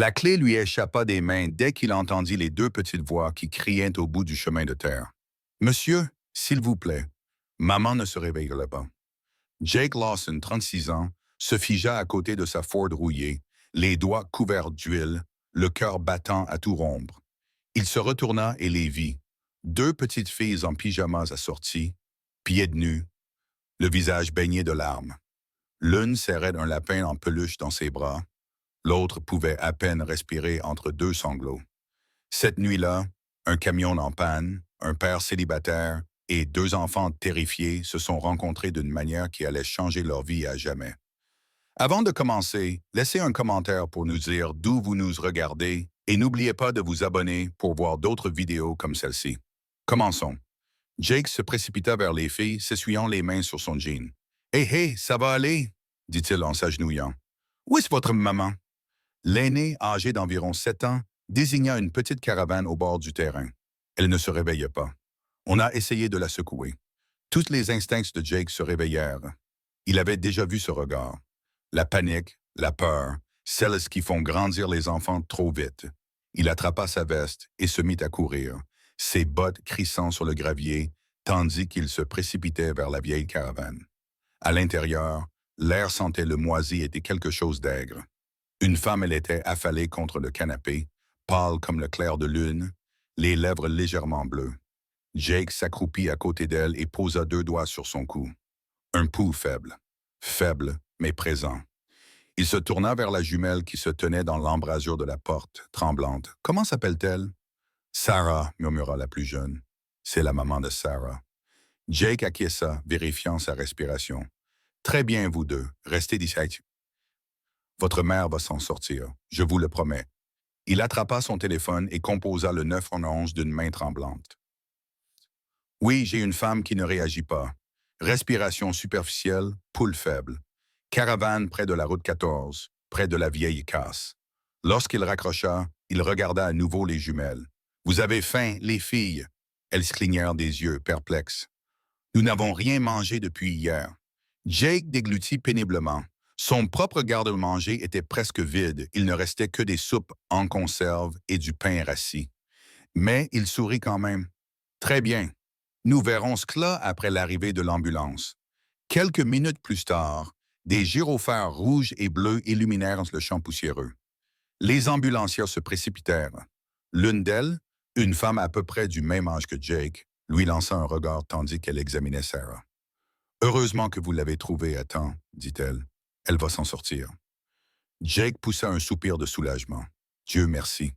La clé lui échappa des mains dès qu'il entendit les deux petites voix qui criaient au bout du chemin de terre. Monsieur, s'il vous plaît, maman ne se réveillera pas. Jake Lawson, 36 ans, se figea à côté de sa Ford rouillée, les doigts couverts d'huile, le cœur battant à tout rompre. Il se retourna et les vit. Deux petites filles en pyjamas assorties, pieds nus, le visage baigné de larmes. L'une serrait un lapin en peluche dans ses bras, l'autre pouvait à peine respirer entre deux sanglots. Cette nuit-là, un camion en panne, un père célibataire et deux enfants terrifiés se sont rencontrés d'une manière qui allait changer leur vie à jamais. Avant de commencer, laissez un commentaire pour nous dire d'où vous nous regardez et n'oubliez pas de vous abonner pour voir d'autres vidéos comme celle-ci. Commençons. Jake se précipita vers les filles, s'essuyant les mains sur son jean. « Hé, hé, ça va aller? » dit-il en s'agenouillant. « Où est votre maman? » L'aînée, âgée d'environ 7 ans, désigna une petite caravane au bord du terrain. Elle ne se réveillait pas. On a essayé de la secouer. Tous les instincts de Jake se réveillèrent. Il avait déjà vu ce regard. La panique, la peur, celles qui font grandir les enfants trop vite. Il attrapa sa veste et se mit à courir, ses bottes crissant sur le gravier, tandis qu'il se précipitait vers la vieille caravane. À l'intérieur, l'air sentait le moisi et quelque chose d'aigre. Une femme, elle était affalée contre le canapé, pâle comme le clair de lune, les lèvres légèrement bleues. Jake s'accroupit à côté d'elle et posa deux doigts sur son cou. Un pouls faible. Faible, mais présent. Il se tourna vers la jumelle qui se tenait dans l'embrasure de la porte, tremblante. « Comment s'appelle-t-elle? »« Sarah, » murmura la plus jeune. « C'est la maman de Sarah. » Jake acquiesça, vérifiant sa respiration. « Très bien, vous deux. Restez discrets. Votre mère va s'en sortir, je vous le promets. » Il attrapa son téléphone et composa le 911 d'une main tremblante. « Oui, j'ai une femme qui ne réagit pas. Respiration superficielle, pouls faible. Caravane près de la route 14, près de la vieille casse. » Lorsqu'il raccrocha, il regarda à nouveau les jumelles. « Vous avez faim, les filles? » Elles clignèrent des yeux, perplexes. « Nous n'avons rien mangé depuis hier. » Jake déglutit péniblement. Son propre garde-manger était presque vide. Il ne restait que des soupes en conserve et du pain rassis. Mais il sourit quand même. « Très bien. Nous verrons cela après l'arrivée de l'ambulance. » Quelques minutes plus tard, des gyrophares rouges et bleus illuminèrent le champ poussiéreux. Les ambulancières se précipitèrent. L'une d'elles, une femme à peu près du même âge que Jake, lui lança un regard tandis qu'elle examinait Sarah. « Heureusement que vous l'avez trouvée à temps, » dit-elle. « Elle va s'en sortir. » Jake poussa un soupir de soulagement. « Dieu merci. »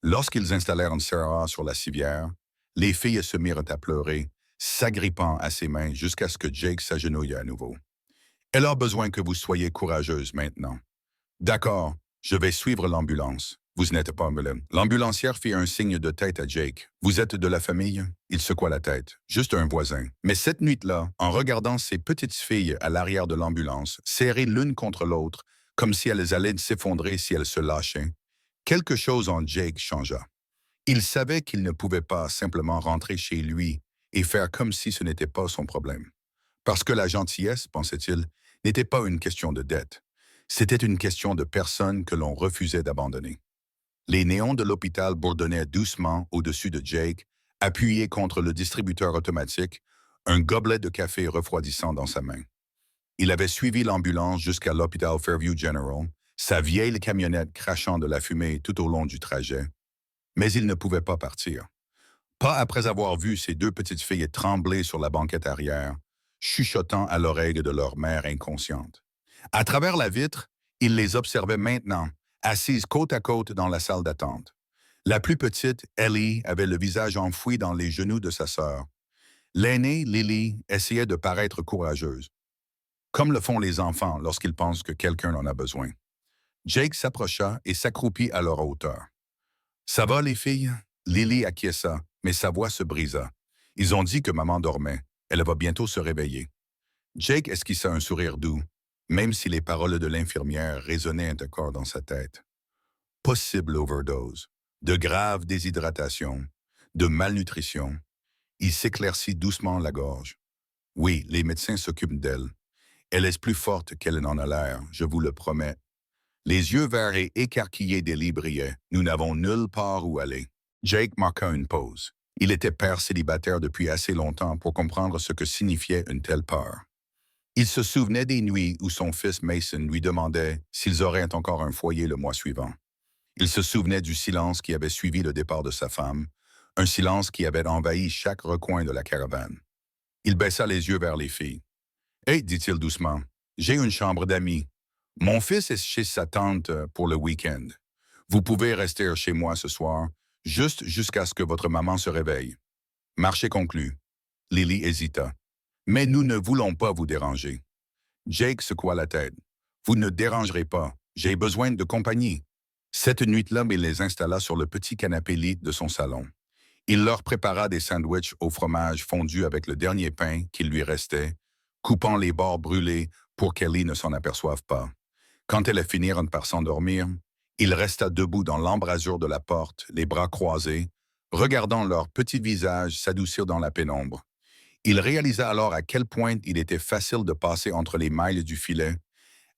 Lorsqu'ils installèrent Sarah sur la civière, les filles se mirent à pleurer, s'agrippant à ses mains jusqu'à ce que Jake s'agenouille à nouveau. « Elle a besoin que vous soyez courageuse maintenant. »« D'accord, je vais suivre l'ambulance. Vous n'êtes pas malin. » L'ambulancière fit un signe de tête à Jake. « Vous êtes de la famille? » Il secoua la tête. « Juste un voisin. » Mais cette nuit-là, en regardant ces petites filles à l'arrière de l'ambulance, serrées l'une contre l'autre, comme si elles allaient s'effondrer si elles se lâchaient, quelque chose en Jake changea. Il savait qu'il ne pouvait pas simplement rentrer chez lui et faire comme si ce n'était pas son problème. Parce que la gentillesse, pensait-il, n'était pas une question de dette. C'était une question de personne que l'on refusait d'abandonner. Les néons de l'hôpital bourdonnaient doucement au-dessus de Jake, appuyé contre le distributeur automatique, un gobelet de café refroidissant dans sa main. Il avait suivi l'ambulance jusqu'à l'hôpital Fairview General, sa vieille camionnette crachant de la fumée tout au long du trajet. Mais il ne pouvait pas partir. Pas après avoir vu ses deux petites filles trembler sur la banquette arrière, chuchotant à l'oreille de leur mère inconsciente. À travers la vitre, il les observait maintenant, assises côte à côte dans la salle d'attente. La plus petite, Ellie, avait le visage enfoui dans les genoux de sa sœur. L'aînée, Lily, essayait de paraître courageuse, comme le font les enfants lorsqu'ils pensent que quelqu'un en a besoin. Jake s'approcha et s'accroupit à leur hauteur. « Ça va, les filles? » Lily acquiesça, mais sa voix se brisa. « Ils ont dit que maman dormait. Elle va bientôt se réveiller. » Jake esquissa un sourire doux, même si les paroles de l'infirmière résonnaient encore dans sa tête. Possible overdose, de grave déshydratation, de malnutrition. Il s'éclaircit doucement la gorge. Oui, les médecins s'occupent d'elle. Elle est plus forte qu'elle n'en a l'air, je vous le promets. Les yeux verts et écarquillés d'Ellie brillaient. Nous n'avons nulle part où aller. Jake marqua une pause. Il était père célibataire depuis assez longtemps pour comprendre ce que signifiait une telle peur. Il se souvenait des nuits où son fils Mason lui demandait s'ils auraient encore un foyer le mois suivant. Il se souvenait du silence qui avait suivi le départ de sa femme, un silence qui avait envahi chaque recoin de la caravane. Il baissa les yeux vers les filles. « Hé, dit-il doucement, j'ai une chambre d'amis. Mon fils est chez sa tante pour le week-end. Vous pouvez rester chez moi ce soir, juste jusqu'à ce que votre maman se réveille. » Marché conclu. Lily hésita. « Mais nous ne voulons pas vous déranger. » Jake secoua la tête. « Vous ne dérangerez pas. J'ai besoin de compagnie. » Cette nuit-là, il les installa sur le petit canapé lit de son salon. Il leur prépara des sandwichs au fromage fondu avec le dernier pain qu'il lui restait, coupant les bords brûlés pour qu'Ellie ne s'en aperçoive pas. Quand elles finirent par s'endormir, il resta debout dans l'embrasure de la porte, les bras croisés, regardant leurs petits visages s'adoucir dans la pénombre. Il réalisa alors à quel point il était facile de passer entre les mailles du filet,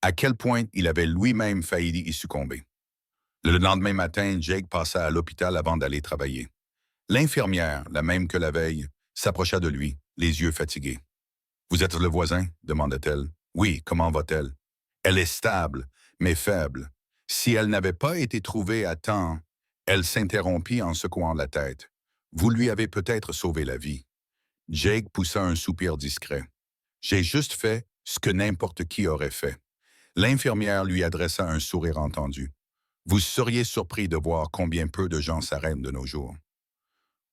à quel point il avait lui-même failli y succomber. Le lendemain matin, Jake passa à l'hôpital avant d'aller travailler. L'infirmière, la même que la veille, s'approcha de lui, les yeux fatigués. « Vous êtes le voisin ?» demanda-t-elle. « Oui, comment va-t-elle? »« Elle est stable, mais faible. Si elle n'avait pas été trouvée à temps, elle s'interrompit en secouant la tête. Vous lui avez peut-être sauvé la vie. » Jake poussa un soupir discret. « J'ai juste fait ce que n'importe qui aurait fait. » L'infirmière lui adressa un sourire entendu. « Vous seriez surpris de voir combien peu de gens s'arrêtent de nos jours. »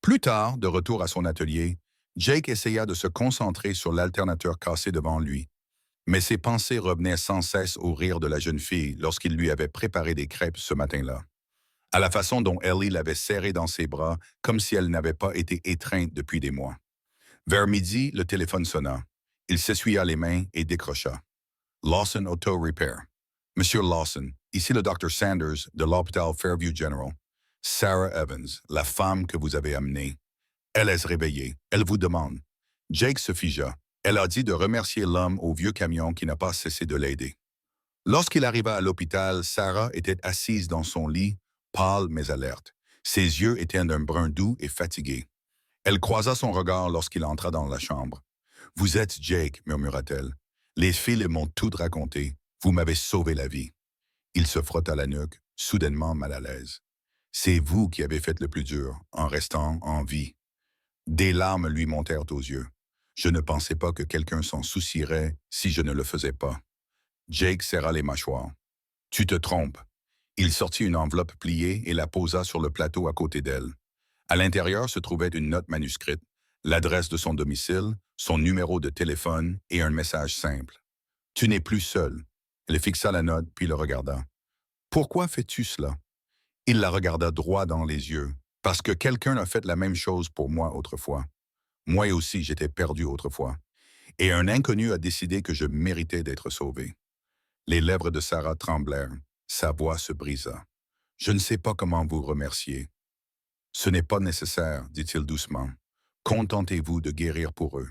Plus tard, de retour à son atelier, Jake essaya de se concentrer sur l'alternateur cassé devant lui. Mais ses pensées revenaient sans cesse au rire de la jeune fille lorsqu'il lui avait préparé des crêpes ce matin-là. À la façon dont Ellie l'avait serrée dans ses bras, comme si elle n'avait pas été étreinte depuis des mois. Vers midi, le téléphone sonna. Il s'essuya les mains et décrocha. Lawson Auto Repair. Monsieur Lawson, ici le Dr. Sanders de l'hôpital Fairview General. Sarah Evans, la femme que vous avez amenée. Elle est réveillée. Elle vous demande. Jake se figea. Elle a dit de remercier l'homme au vieux camion qui n'a pas cessé de l'aider. Lorsqu'il arriva à l'hôpital, Sarah était assise dans son lit, pâle mais alerte. Ses yeux étaient d'un brun doux et fatigué. Elle croisa son regard lorsqu'il entra dans la chambre. « Vous êtes Jake, murmura-t-elle. Les filles m'ont tout raconté. Vous m'avez sauvé la vie. » Il se frotta la nuque, soudainement mal à l'aise. « C'est vous qui avez fait le plus dur, en restant en vie. » Des larmes lui montèrent aux yeux. Je ne pensais pas que quelqu'un s'en soucierait si je ne le faisais pas. Jake serra les mâchoires. « Tu te trompes. » Il sortit une enveloppe pliée et la posa sur le plateau à côté d'elle. À l'intérieur se trouvait une note manuscrite, l'adresse de son domicile, son numéro de téléphone et un message simple. « Tu n'es plus seul. » Elle fixa la note puis le regarda. « Pourquoi fais-tu cela? » Il la regarda droit dans les yeux. « Parce que quelqu'un a fait la même chose pour moi autrefois. Moi aussi, j'étais perdu autrefois. Et un inconnu a décidé que je méritais d'être sauvé. » Les lèvres de Sarah tremblèrent. Sa voix se brisa. « Je ne sais pas comment vous remercier. »« Ce n'est pas nécessaire, dit-il doucement. Contentez-vous de guérir pour eux. »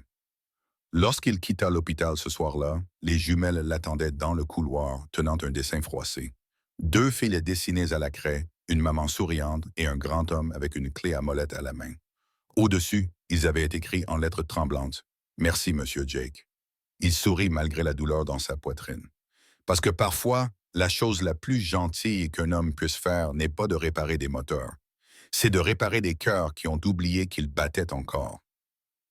Lorsqu'il quitta l'hôpital ce soir-là, les jumelles l'attendaient dans le couloir, tenant un dessin froissé. 2 filles dessinées à la craie, une maman souriante et un grand homme avec une clé à molette à la main. Au-dessus, ils avaient écrit en lettres tremblantes « Merci, Monsieur Jake. » Il sourit malgré la douleur dans sa poitrine. Parce que parfois, la chose la plus gentille qu'un homme puisse faire n'est pas de réparer des moteurs. C'est de réparer des cœurs qui ont oublié qu'ils battaient encore.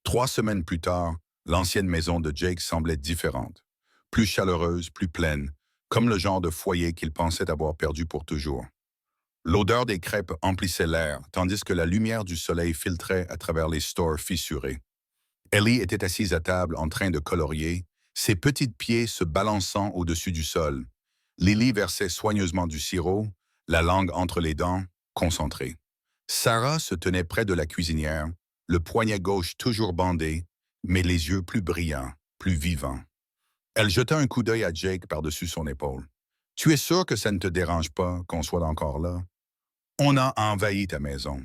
3 semaines plus tard, l'ancienne maison de Jake semblait différente. Plus chaleureuse, plus pleine, comme le genre de foyer qu'il pensait avoir perdu pour toujours. L'odeur des crêpes emplissait l'air, tandis que la lumière du soleil filtrait à travers les stores fissurés. Ellie était assise à table en train de colorier, ses petits pieds se balançant au-dessus du sol. Lily versait soigneusement du sirop, la langue entre les dents, concentrée. Sarah se tenait près de la cuisinière, le poignet gauche toujours bandé, mais les yeux plus brillants, plus vivants. Elle jeta un coup d'œil à Jake par-dessus son épaule. « Tu es sûr que ça ne te dérange pas qu'on soit encore là? » « On a envahi ta maison. »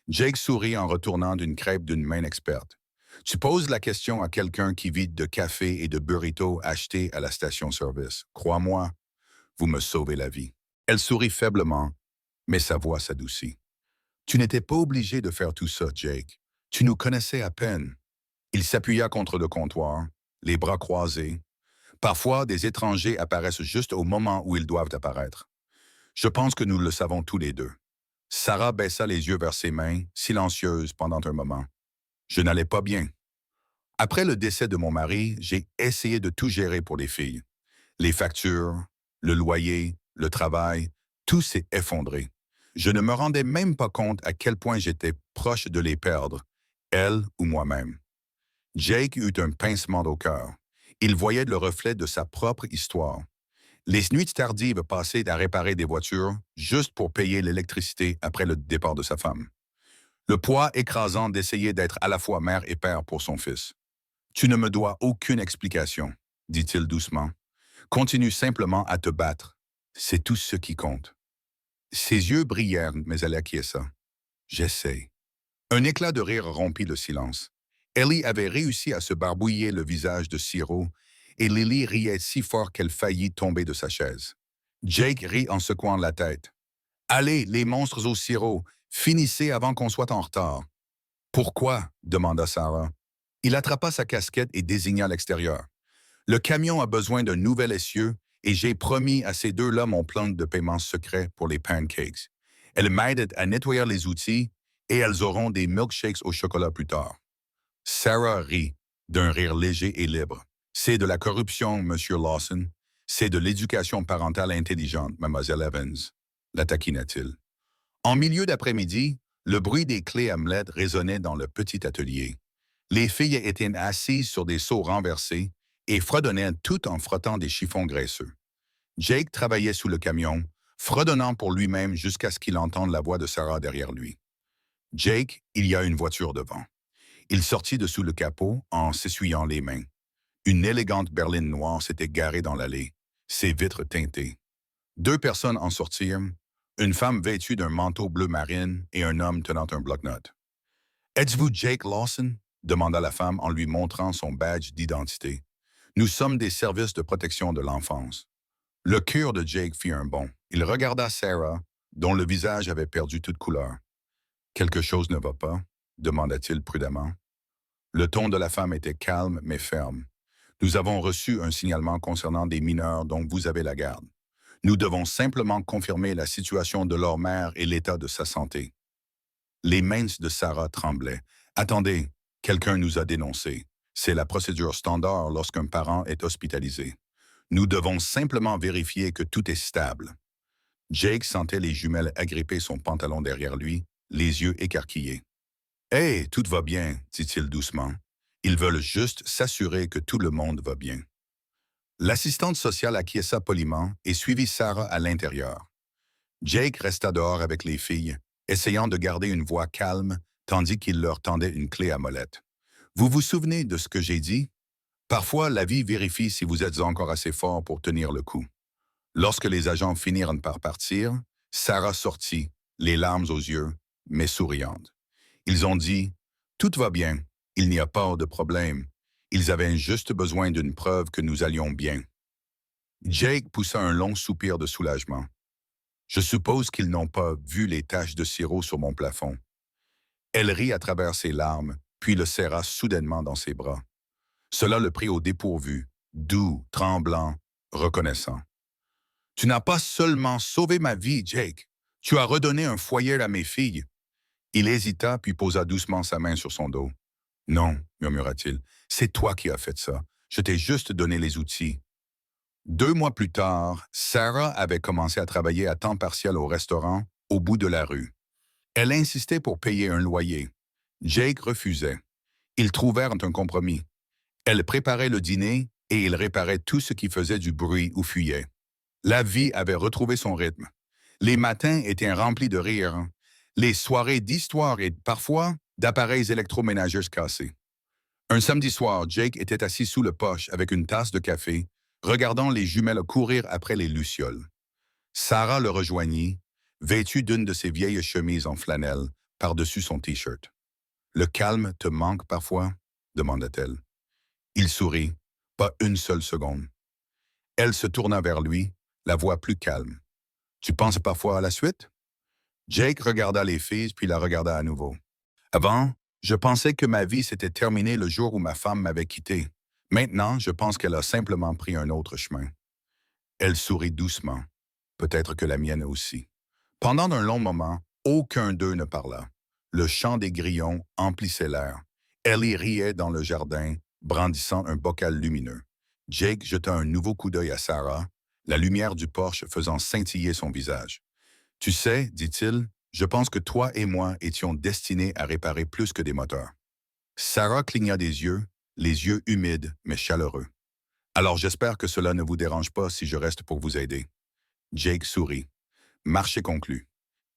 Jake sourit en retournant d'une crêpe d'une main experte. « Tu poses la question à quelqu'un qui vide de café et de burritos achetés à la station-service. Crois-moi, vous me sauvez la vie. Elle sourit faiblement, mais sa voix s'adoucit. Tu n'étais pas obligé de faire tout ça, Jake. Tu nous connaissais à peine. Il s'appuya contre le comptoir, les bras croisés. Parfois, des étrangers apparaissent juste au moment où ils doivent apparaître. Je pense que nous le savons tous les deux. Sarah baissa les yeux vers ses mains, silencieuse pendant un moment. Je n'allais pas bien. Après le décès de mon mari, j'ai essayé de tout gérer pour les filles. Les factures, le loyer, le travail, tout s'est effondré. Je ne me rendais même pas compte à quel point j'étais proche de les perdre, elles ou moi-même. Jake eut un pincement au cœur. Il voyait le reflet de sa propre histoire. Les nuits tardives passées à réparer des voitures juste pour payer l'électricité après le départ de sa femme. Le poids écrasant d'essayer d'être à la fois mère et père pour son fils. Tu ne me dois aucune explication, dit-il doucement. Continue simplement à te battre. C'est tout ce qui compte. Ses yeux brillèrent, mais elle acquiesça. J'essaie. Un éclat de rire rompit le silence. Ellie avait réussi à se barbouiller le visage de sirop et Lily riait si fort qu'elle faillit tomber de sa chaise. Jake rit en secouant la tête. Allez, les monstres au sirop, finissez avant qu'on soit en retard. Pourquoi? Demanda Sarah. Il attrapa sa casquette et désigna l'extérieur. Le camion a besoin d'un nouvel essieu et j'ai promis à ces deux-là mon plan de paiement secret pour les pancakes. Elles m'aident à nettoyer les outils et elles auront des milkshakes au chocolat plus tard. Sarah rit, d'un rire léger et libre. C'est de la corruption, Monsieur Lawson. C'est de l'éducation parentale intelligente, Mademoiselle Evans, la taquina-t-il. En milieu d'après-midi, le bruit des clés à molette résonnait dans le petit atelier. Les filles étaient assises sur des seaux renversés et fredonnaient tout en frottant des chiffons graisseux. Jake travaillait sous le camion, fredonnant pour lui-même jusqu'à ce qu'il entende la voix de Sarah derrière lui. Jake, il y a une voiture devant. Il sortit de sous le capot en s'essuyant les mains. Une élégante berline noire s'était garée dans l'allée, ses vitres teintées. Deux personnes en sortirent, une femme vêtue d'un manteau bleu marine et un homme tenant un bloc-notes. « Êtes-vous Jake Lawson? » demanda la femme en lui montrant son badge d'identité. « Nous sommes des services de protection de l'enfance. » Le cœur de Jake fit un bond. Il regarda Sarah, dont le visage avait perdu toute couleur. « Quelque chose ne va pas? » demanda-t-il prudemment. Le ton de la femme était calme mais ferme. « Nous avons reçu un signalement concernant des mineurs dont vous avez la garde. Nous devons simplement confirmer la situation de leur mère et l'état de sa santé. » Les mains de Sarah tremblaient. « Attendez, quelqu'un nous a dénoncés. C'est la procédure standard lorsqu'un parent est hospitalisé. Nous devons simplement vérifier que tout est stable. » Jake sentait les jumelles agripper son pantalon derrière lui, les yeux écarquillés. « Hé, tout va bien, dit-il doucement. Ils veulent juste s'assurer que tout le monde va bien. » L'assistante sociale acquiesça poliment et suivit Sarah à l'intérieur. Jake resta dehors avec les filles, essayant de garder une voix calme tandis qu'il leur tendait une clé à molette. « Vous vous souvenez de ce que j'ai dit? Parfois, la vie vérifie si vous êtes encore assez fort pour tenir le coup. » Lorsque les agents finirent par partir, Sarah sortit, les larmes aux yeux, mais souriante. Ils ont dit « Tout va bien, il n'y a pas de problème. Ils avaient juste besoin d'une preuve que nous allions bien. » Jake poussa un long soupir de soulagement. « Je suppose qu'ils n'ont pas vu les taches de sirop sur mon plafond. » Elle rit à travers ses larmes, puis le serra soudainement dans ses bras. Cela le prit au dépourvu, doux, tremblant, reconnaissant. « Tu n'as pas seulement sauvé ma vie, Jake. Tu as redonné un foyer à mes filles. » Il hésita puis posa doucement sa main sur son dos. « Non, murmura-t-il, c'est toi qui as fait ça. Je t'ai juste donné les outils. » 2 mois plus tard, Sarah avait commencé à travailler à temps partiel au restaurant, au bout de la rue. Elle insistait pour payer un loyer. Jake refusait. Ils trouvèrent un compromis. Elle préparait le dîner et il réparait tout ce qui faisait du bruit ou fuyait. La vie avait retrouvé son rythme. Les matins étaient remplis de rire, les soirées d'histoire et parfois d'appareils électroménagers cassés. Un samedi soir, Jake était assis sous le porche avec une tasse de café, regardant les jumelles courir après les lucioles. Sarah le rejoignit, vêtue d'une de ses vieilles chemises en flanelle, par-dessus son T-shirt. « Le calme te manque parfois? » demanda-t-elle. Il sourit, pas une seule seconde. Elle se tourna vers lui, la voix plus calme. Tu penses parfois à la suite? Jake regarda les filles puis la regarda à nouveau. Avant, je pensais que ma vie s'était terminée le jour où ma femme m'avait quitté. Maintenant, je pense qu'elle a simplement pris un autre chemin. Elle sourit doucement. Peut-être que la mienne aussi. Pendant un long moment, aucun d'eux ne parla. Le chant des grillons emplissait l'air. Ellie riait dans le jardin, brandissant un bocal lumineux. Jake jeta un nouveau coup d'œil à Sarah, la lumière du porche faisant scintiller son visage. Tu sais, dit-il, je pense que toi et moi étions destinés à réparer plus que des moteurs. Sarah cligna des yeux, les yeux humides mais chaleureux. Alors j'espère que cela ne vous dérange pas si je reste pour vous aider. Jake sourit. Marché conclu.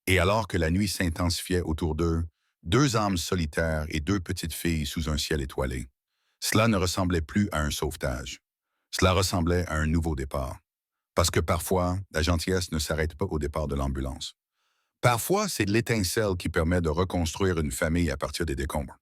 Et alors que la nuit s'intensifiait autour d'eux, deux âmes solitaires et deux petites filles sous un ciel étoilé. Cela ne ressemblait plus à un sauvetage. Cela ressemblait à un nouveau départ. Parce que parfois, la gentillesse ne s'arrête pas au départ de l'ambulance. Parfois, c'est l'étincelle qui permet de reconstruire une famille à partir des décombres.